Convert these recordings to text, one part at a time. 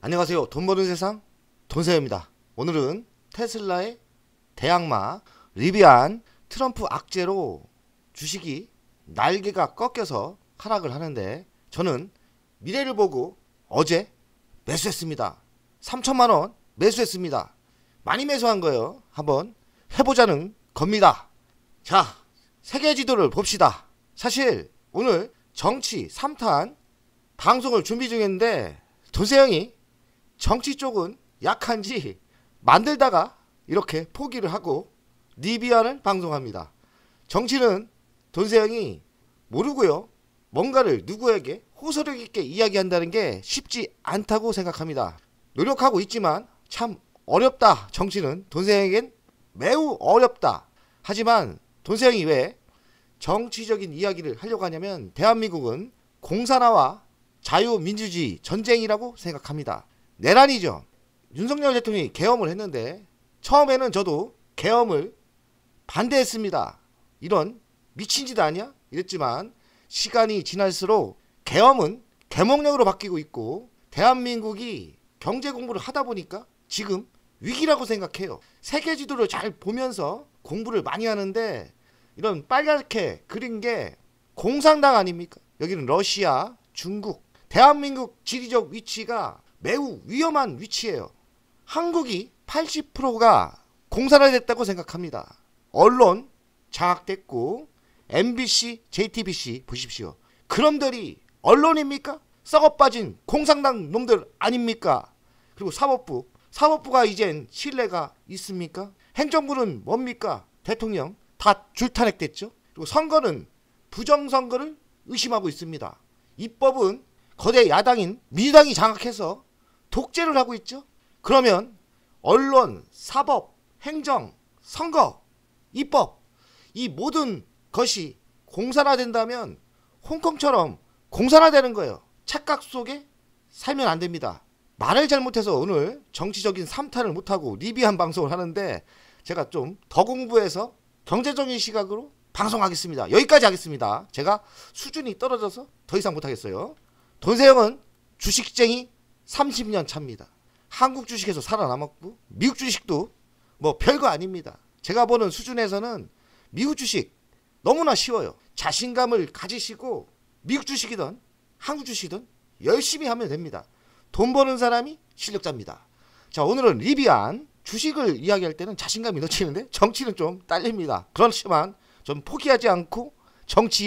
안녕하세요. 돈 버는 세상 돈세입니다. 오늘은 테슬라의 대악마 리비안 트럼프 악재로 주식이 날개가 꺾여서 하락을 하는데, 저는 미래를 보고 어제 매수했습니다. 3천만원 매수했습니다. 많이 매수한 거예요. 한번 해보자는 겁니다. 자, 세계 지도를 봅시다. 사실 오늘 정치 3탄 방송을 준비 중인데 돈세형이 정치 쪽은 약한지 만들다가 이렇게 포기를 하고 리비안을 방송합니다. 정치는 돈세형이 모르고요, 뭔가를 누구에게 호소력 있게 이야기한다는 게 쉽지 않다고 생각합니다. 노력하고 있지만 참 어렵다. 정치는 돈세형에겐 매우 어렵다. 하지만 돈세형이 왜 정치적인 이야기를 하려고 하냐면, 대한민국은 공산화와 자유민주주의 전쟁이라고 생각합니다. 내란이죠. 윤석열 대통령이 계엄을 했는데 처음에는 저도 계엄을 반대했습니다. 이런 미친 짓 아니야? 이랬지만 시간이 지날수록 계엄은 계몽령으로 바뀌고 있고, 대한민국이 경제 공부를 하다 보니까 지금 위기라고 생각해요. 세계 지도를 잘 보면서 공부를 많이 하는데 이런 빨갛게 그린 게 공산당 아닙니까? 여기는 러시아, 중국, 대한민국 지리적 위치가 매우 위험한 위치예요. 한국이 80%가 공산화됐다고 생각합니다. 언론 장악됐고, MBC, JTBC 보십시오. 그놈들이 언론입니까? 썩어빠진 공산당 놈들 아닙니까? 그리고 사법부가 이젠 신뢰가 있습니까? 행정부는 뭡니까? 대통령 다 줄탄핵됐죠. 그리고 선거는 부정선거를 의심하고 있습니다. 입법은 거대 야당인 민주당이 장악해서 독재를 하고 있죠. 그러면 언론, 사법, 행정, 선거, 입법, 이 모든 것이 공산화된다면 홍콩처럼 공산화되는 거예요. 착각 속에 살면 안 됩니다. 말을 잘못해서 오늘 정치적인 3탄을 못하고 리비안 방송을 하는데, 제가 좀 더 공부해서 경제적인 시각으로 방송하겠습니다. 여기까지 하겠습니다. 제가 수준이 떨어져서 더 이상 못하겠어요. 돈세형은 주식쟁이 30년 차입니다. 한국 주식에서 살아남았고 미국 주식도 뭐 별거 아닙니다. 제가 보는 수준에서는 미국 주식 너무나 쉬워요. 자신감을 가지시고 미국 주식이든 한국 주식이든 열심히 하면 됩니다. 돈 버는 사람이 실력자입니다. 자, 오늘은 리비안 주식을 이야기할 때는 자신감이 넘치는데 정치는 좀 딸립니다. 그렇지만 좀 포기하지 않고 정치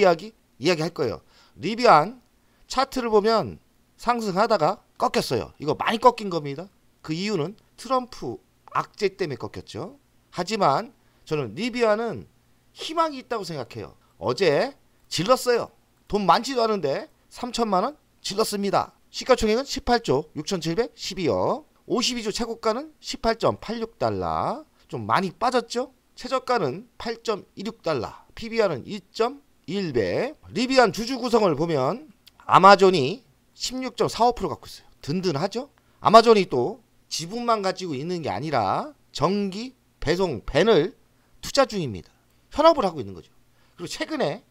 이야기할 거예요. 리비안 차트를 보면 상승하다가 꺾였어요. 이거 많이 꺾인 겁니다. 그 이유는 트럼프 악재 때문에 꺾였죠. 하지만 저는 리비안은 희망이 있다고 생각해요. 어제 질렀어요. 돈 많지도 않은데 3천만원 질렀습니다. 시가총액은 18조 6,712억, 52주 최고가는 18.86달러, 좀 많이 빠졌죠. 최저가는 8.26달러, PBR은 1.1배. 리비안 주주 구성을 보면 아마존이 16.45% 갖고 있어요. 든든하죠. 아마존이 또 지분만 가지고 있는 게 아니라 전기 배송 밴을 투자 중입니다. 현업을 하고 있는 거죠. 그리고 최근에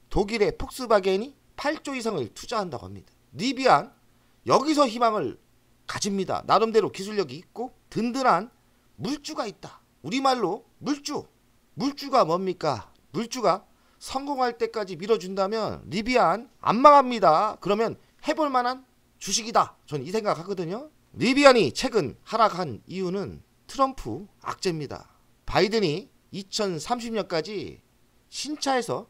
독일의 폭스바겐이 8조 이상을 투자한다고 합니다. 리비안 여기서 희망을 가집니다. 나름대로 기술력이 있고 든든한 물주가 있다. 우리말로 물주. 물주가 뭡니까? 물주가 성공할 때까지 밀어준다면 리비안 안 망합니다. 그러면 해볼 만한 주식이다. 저는 이 생각하거든요. 리비안이 최근 하락한 이유는 트럼프 악재입니다. 바이든이 2030년까지 신차에서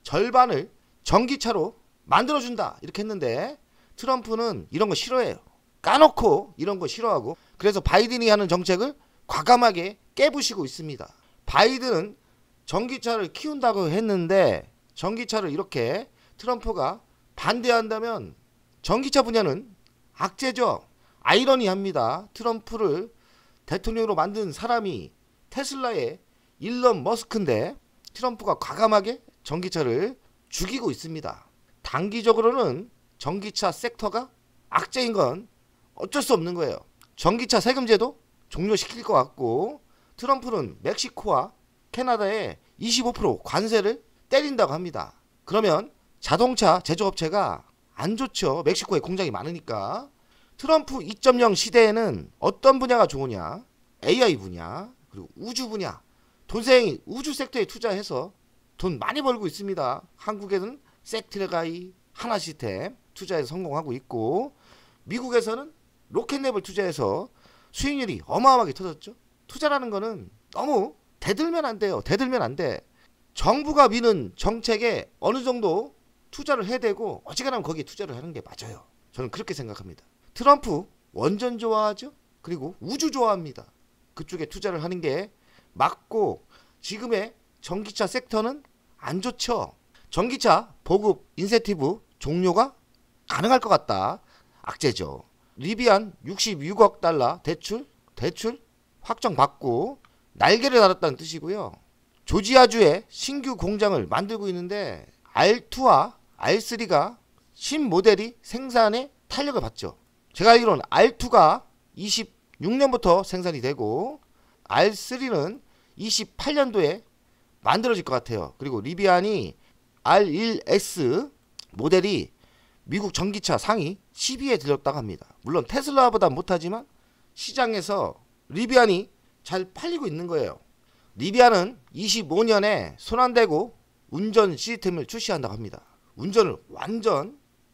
절반을 전기차로 만들어준다 이렇게 했는데, 트럼프는 이런 거 싫어해요. 까놓고 이런 거 싫어하고, 그래서 바이든이 하는 정책을 과감하게 깨부시고 있습니다. 바이든은 전기차를 키운다고 했는데 전기차를 이렇게 트럼프가 반대한다면 전기차 분야는 악재죠. 아이러니합니다. 트럼프를 대통령으로 만든 사람이 테슬라의 일론 머스크인데 트럼프가 과감하게 전기차를 죽이고 있습니다. 단기적으로는 전기차 섹터가 악재인 건 어쩔 수 없는 거예요. 전기차 세금제도 종료시킬 것 같고, 트럼프는 멕시코와 캐나다에 25% 관세를 때린다고 합니다. 그러면 자동차 제조업체가 안 좋죠. 멕시코에 공장이 많으니까. 트럼프 2.0 시대에는 어떤 분야가 좋으냐? AI 분야, 그리고 우주 분야. 돈세형이 우주 섹터에 투자해서 돈 많이 벌고 있습니다. 한국에는 섹트레가이, 하나시스템 투자해서 성공하고 있고, 미국에서는 로켓랩을 투자해서 수익률이 어마어마하게 터졌죠. 투자라는 거는 너무 대들면 안 돼요. 대들면 안 돼. 정부가 미는 정책에 어느 정도 투자를 해야 되고, 어지간하면 거기에 투자를 하는 게 맞아요. 저는 그렇게 생각합니다. 트럼프 원전 좋아하죠. 그리고 우주 좋아합니다. 그쪽에 투자를 하는 게 맞고, 지금의 전기차 섹터는 안 좋죠. 전기차 보급 인센티브 종료가 가능할 것 같다. 악재죠. 리비안 66억 달러 대출 확정받고 날개를 달았다는 뜻이고요. 조지아주에 신규 공장을 만들고 있는데 R2와 R3가 신모델이 생산에 탄력을 받죠. 제가 알기로는 R2가 26년부터 생산이 되고 R3는 28년도에 만들어질 것 같아요. 그리고 리비안이 R1S 모델이 미국 전기차 상위 10위에 들렸다고 합니다. 물론 테슬라보다 못하지만 시장에서 리비안이 잘 팔리고 있는 거예요. 리비안은 25년에 손 안 대고 운전 시스템을 출시한다고 합니다.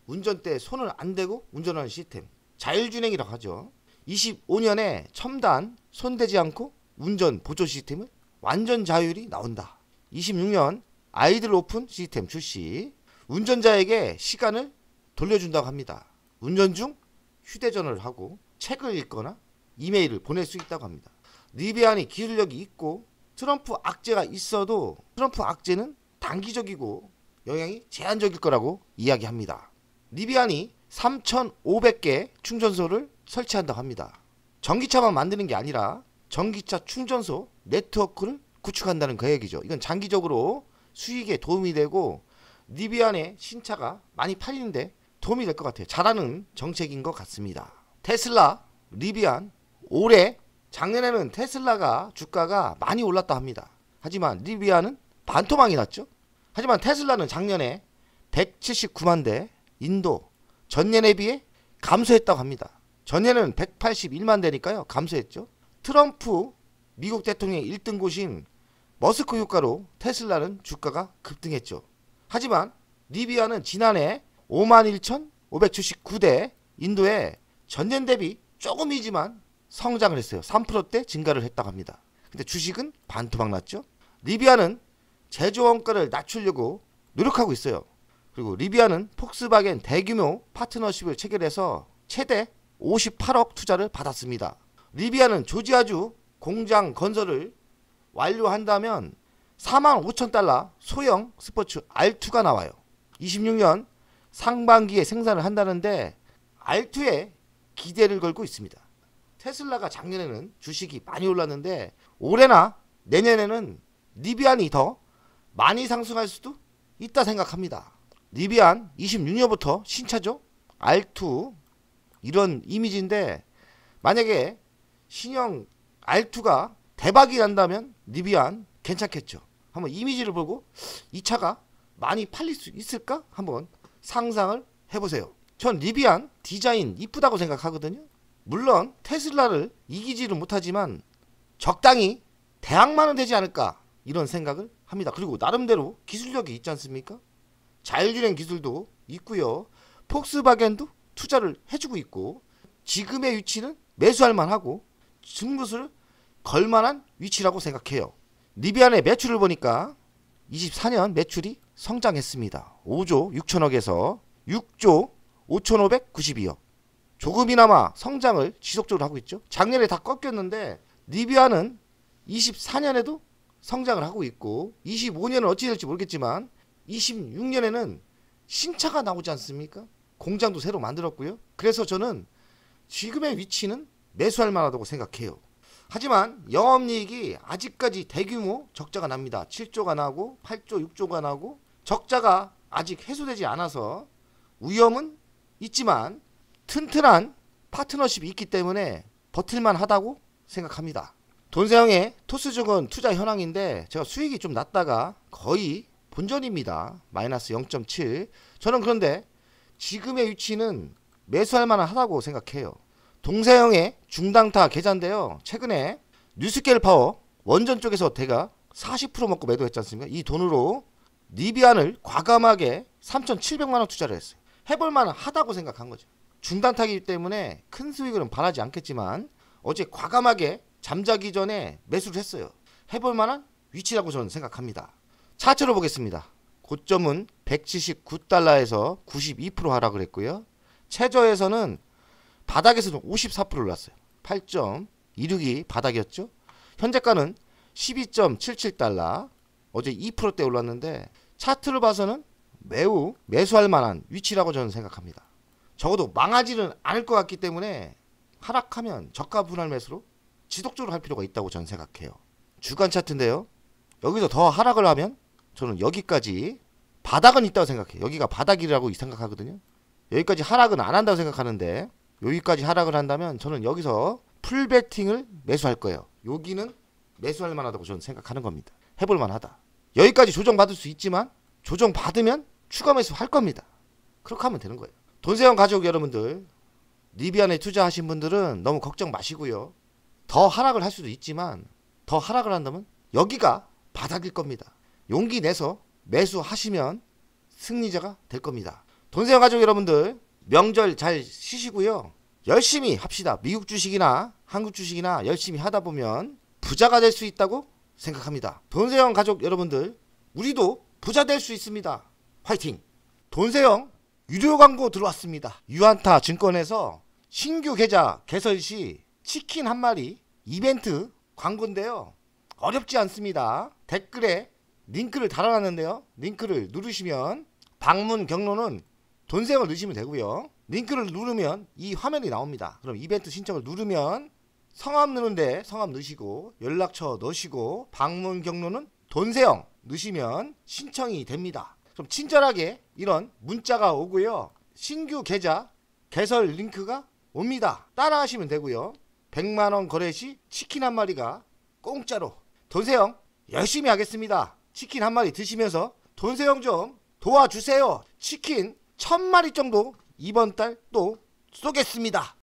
운전대 손을 안 대고 운전하는 시스템, 자율주행이라고 하죠. 25년에 첨단 손대지 않고 운전 보조 시스템을 완전 자율이 나온다. 26년 아이들 오픈 시스템 출시, 운전자에게 시간을 돌려준다고 합니다. 운전 중 휴대전화를 하고 책을 읽거나 이메일을 보낼 수 있다고 합니다. 리비안이 기술력이 있고 트럼프 악재가 있어도 트럼프 악재는 단기적이고 영향이 제한적일 거라고 이야기합니다. 리비안이 3,500개 충전소를 설치한다고 합니다. 전기차만 만드는 게 아니라 전기차 충전소 네트워크를 구축한다는 그 얘기죠. 이건 장기적으로 수익에 도움이 되고 리비안의 신차가 많이 팔리는데 도움이 될 것 같아요. 잘하는 정책인 것 같습니다. 테슬라, 리비안, 올해 작년에는 테슬라가 주가가 많이 올랐다 합니다. 하지만 리비안은 반토막이 났죠. 하지만 테슬라는 작년에 179만 대 인도 전년에 비해 감소했다고 합니다. 전년에는 181만 대니까요. 감소했죠. 트럼프 미국 대통령의 1등 곳인 머스크 효과로 테슬라는 주가가 급등했죠. 하지만 리비안은 지난해 51,579대 인도에 전년 대비 조금이지만 성장을 했어요. 3%대 증가를 했다고 합니다. 근데 주식은 반토막 났죠. 리비안은 제조 원가를 낮추려고 노력하고 있어요. 그리고 리비안은 폭스바겐 대규모 파트너십을 체결해서 최대 58억 투자를 받았습니다. 리비안은 조지아주 공장 건설을 완료한다면 45,000달러 소형 스포츠 R2가 나와요. 26년 상반기에 생산을 한다는데 R2에 기대를 걸고 있습니다. 테슬라가 작년에는 주식이 많이 올랐는데 올해나 내년에는 리비안이 더 많이 상승할 수도 있다 생각합니다. 리비안 26년부터 신차죠. R2 이런 이미지인데 만약에 신형 R2가 대박이 난다면 리비안 괜찮겠죠. 한번 이미지를 보고 이 차가 많이 팔릴 수 있을까? 한번 상상을 해보세요. 전 리비안 디자인 이쁘다고 생각하거든요. 물론 테슬라를 이기지는 못하지만 적당히 대항마는 되지 않을까 이런 생각을 합니다. 그리고 나름대로 기술력이 있지 않습니까? 자율주행 기술도 있고요. 폭스바겐도 투자를 해주고 있고 지금의 위치는 매수할 만하고 승부수를 걸만한 위치라고 생각해요. 리비안의 매출을 보니까 24년 매출이 성장했습니다. 5조 6천억에서 6조 5,592억. 조금이나마 성장을 지속적으로 하고 있죠. 작년에 다 꺾였는데 리비안은 24년에도 성장을 하고 있고 25년은 어찌 될지 모르겠지만 26년에는 신차가 나오지 않습니까? 공장도 새로 만들었고요. 그래서 저는 지금의 위치는 매수할 만하다고 생각해요. 하지만 영업이익이 아직까지 대규모 적자가 납니다. 7조가 나고 8조 6조가 나고 적자가 아직 해소되지 않아서 위험은 있지만 튼튼한 파트너십이 있기 때문에 버틸만 하다고 생각합니다. 돈세형의 토스증은 투자 현황인데 제가 수익이 좀 났다가 거의 본전입니다. 마이너스 0.7. 저는 그런데 지금의 위치는 매수할 만하다고 생각해요. 동세형의 중당타 계좌인데요. 최근에 뉴스케일 파워 원전 쪽에서 대가 40% 먹고 매도했지 않습니까? 이 돈으로 리비안을 과감하게 3,700만원 투자를 했어요. 해볼 만하다고 생각한 거죠. 중단타기 때문에 큰 수익은 바라지 않겠지만 어제 과감하게 잠자기 전에 매수를 했어요. 해볼 만한 위치라고 저는 생각합니다. 차트로 보겠습니다. 고점은 179달러에서 92% 하락을 했고요. 최저에서는 바닥에서는 54% 올랐어요. 8.26이 바닥이었죠. 현재가는 12.77달러, 어제 2%대 올랐는데 차트를 봐서는 매우 매수할 만한 위치라고 저는 생각합니다. 적어도 망하지는 않을 것 같기 때문에 하락하면 저가 분할 매수로 지속적으로 할 필요가 있다고 저는 생각해요. 주간 차트인데요. 여기서 더 하락을 하면 저는 여기까지 바닥은 있다고 생각해요. 여기가 바닥이라고 생각하거든요. 여기까지 하락은 안 한다고 생각하는데 여기까지 하락을 한다면 저는 여기서 풀베팅을 매수할 거예요. 여기는 매수할 만하다고 저는 생각하는 겁니다. 해볼 만하다. 여기까지 조정받을 수 있지만 조정받으면 추가 매수 할 겁니다. 그렇게 하면 되는 거예요. 돈세형 가족 여러분들, 리비안에 투자하신 분들은 너무 걱정 마시고요. 더 하락을 할 수도 있지만 더 하락을 한다면 여기가 바닥일 겁니다. 용기 내서 매수하시면 승리자가 될 겁니다. 돈세형 가족 여러분들, 명절 잘 쉬시고요. 열심히 합시다. 미국 주식이나 한국 주식이나 열심히 하다 보면 부자가 될 수 있다고 생각합니다. 돈세형 가족 여러분들, 우리도 부자 될 수 있습니다. 화이팅! 돈세형 유료 광고 들어왔습니다. 유한타 증권에서 신규 계좌 개설 시 치킨 한 마리 이벤트 광고인데요. 어렵지 않습니다. 댓글에 링크를 달아놨는데요. 링크를 누르시면 방문 경로는 돈세형을 넣으시면 되고요. 링크를 누르면 이 화면이 나옵니다. 그럼 이벤트 신청을 누르면 성함 넣는데 성함 넣으시고 연락처 넣으시고 방문 경로는 돈세형 넣으시면 신청이 됩니다. 그럼 친절하게 이런 문자가 오고요. 신규 계좌 개설 링크가 옵니다. 따라 하시면 되고요. 100만원 거래 시 치킨 한 마리가 공짜로. 돈세형 열심히 하겠습니다. 치킨 한 마리 드시면서 돈세형 좀 도와주세요. 치킨 1000마리 정도 이번 달 또 쏘겠습니다.